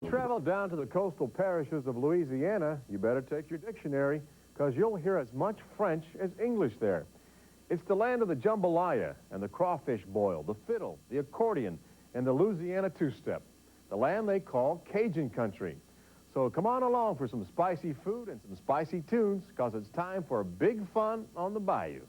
Travel down to the coastal parishes of Louisiana, you better take your dictionary, because you'll hear as much French as English there. It's the land of the jambalaya and the crawfish boil, the fiddle, the accordion, and the Louisiana two-step, the land they call Cajun country. So come on along for some spicy food and some spicy tunes, because it's time for big fun on the Bayou.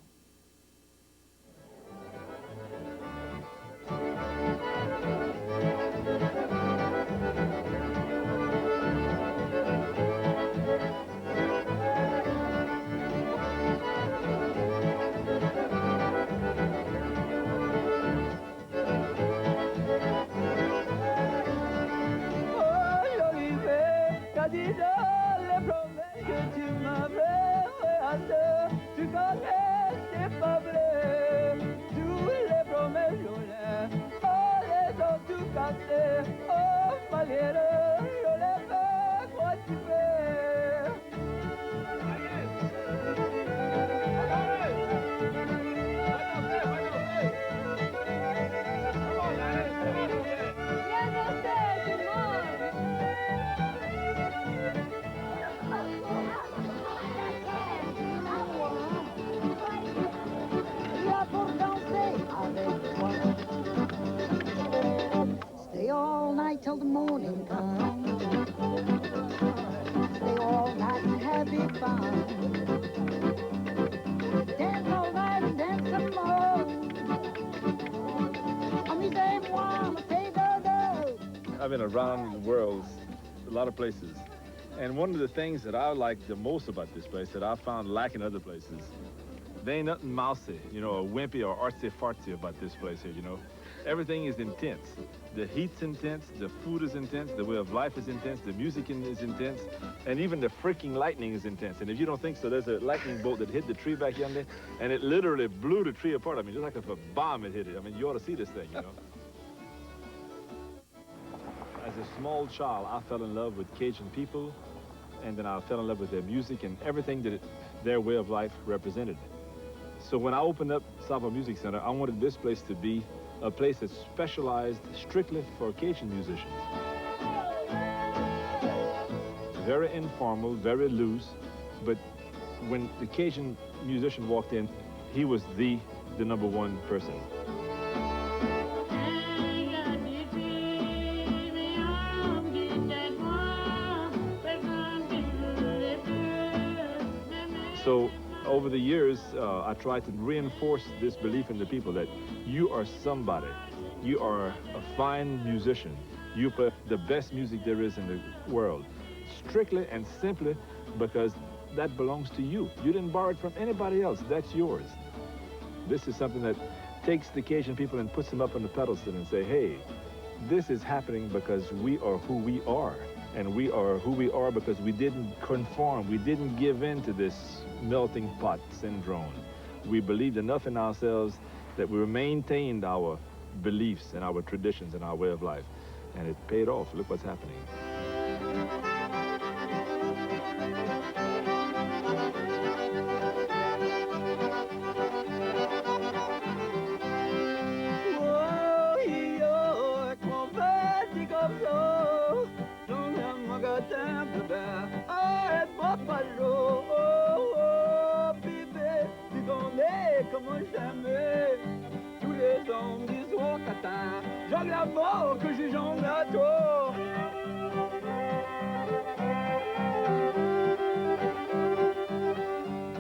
Stay all night till the morning comes. Stay all night and have big fun. Dance all night and dance some more. On the same one, say do. I've been around the world, a lot of places. And one of the things that I like the most about this place that I found lacking other places, there ain't nothing mousy, you know, or wimpy or artsy-fartsy about this place here, you know. Everything is intense. The heat's intense, the food is intense, the way of life is intense, the music is intense, and even the freaking lightning is intense. And if you don't think so, there's a lightning bolt that hit the tree back yonder, and it literally blew the tree apart. I mean, just like if a bomb had hit it. I mean, you ought to see this thing, you know. As a small child, I fell in love with Cajun people, and then I fell in love with their music and everything that their way of life represented. So when I opened up Savoy Music Center, I wanted this place to be a place that's specialized strictly for Cajun musicians. Very informal, very loose, but when the Cajun musician walked in, he was the number one person. So over the years, I tried to reinforce this belief in the people that you are somebody. You are a fine musician. You play the best music there is in the world. Strictly and simply because that belongs to you. You didn't borrow it from anybody else. That's yours. This is something that takes the Cajun people and puts them up on the pedestal and say, hey, this is happening because we are who we are. And we are who we are because we didn't conform. We didn't give in to this melting pot syndrome. We believed enough in ourselves that we maintained our beliefs and our traditions and our way of life. And it paid off. Look what's happening.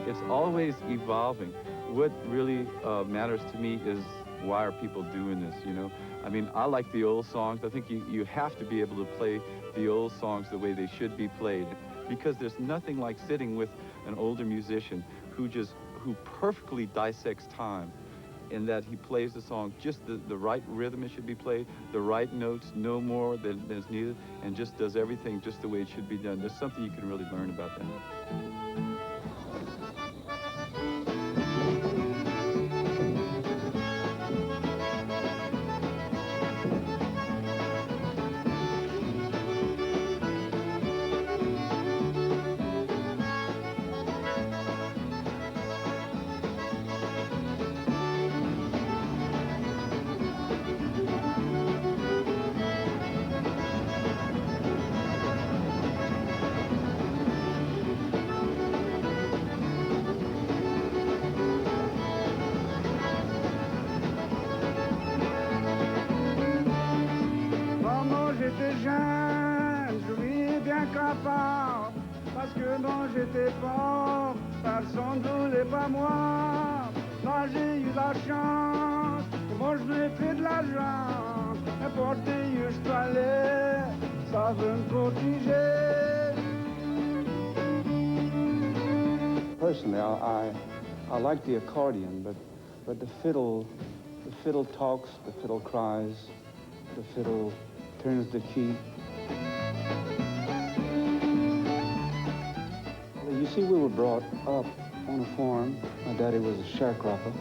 It's always evolving. What really matters to me is why are people doing this, you know? I mean, I like the old songs. I think you have to be able to play the old songs the way they should be played, because there's nothing like sitting with an older musician who perfectly dissects time, in that he plays the song just the right rhythm it should be played, the right notes, no more than is needed, and just does everything just the way it should be done. There's something you can really learn about that. jeune, je vis bien qu'enfant, parce que bon, j'étais fort, personne ne voulait pas moi. Là, j'ai eu la chance, et moi, je n'ai fait de l'argent, n'importe où je peux aller, ça veut me protéger. Personally, I like the accordion, but the fiddle talks, the fiddle cries, the fiddle turns the key. You see, we were brought up on a farm. My daddy was a sharecropper.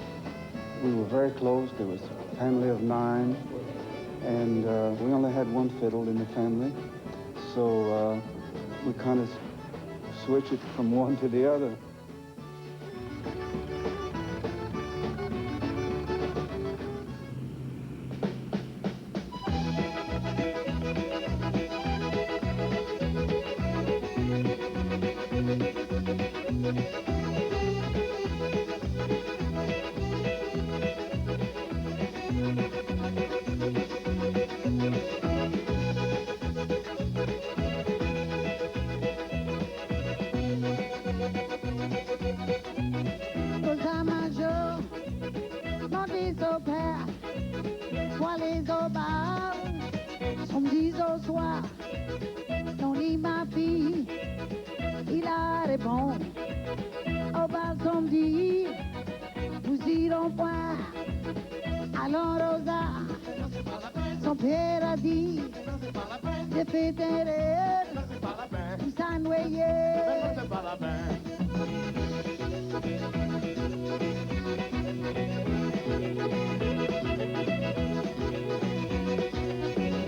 We were very close. There was a family of 9, and we only had one fiddle in the family, so we kind of switched it from one to the other.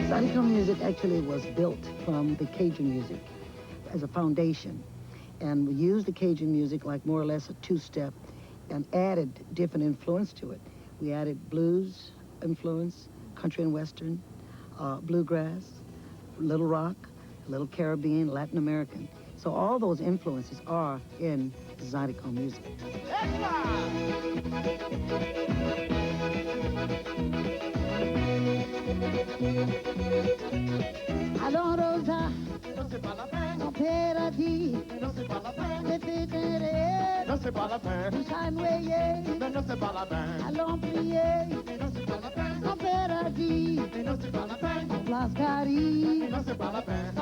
Zydeco music actually was built from the Cajun music as a foundation. And we used the Cajun music like more or less a two-step and added different influence to it. We added blues influence, country and western, bluegrass, little rock, little Caribbean, Latin American. So all those influences are in Zydeco music. Allons Rosa, non paradis, non c'est pas la peine, les fédérés, non c'est pas la peine, tout ça noyé, non c'est pas la peine, allons prier, non c'est pas la peine, non paradis, non c'est pas la peine, en place Paris, non c'est pas la peine,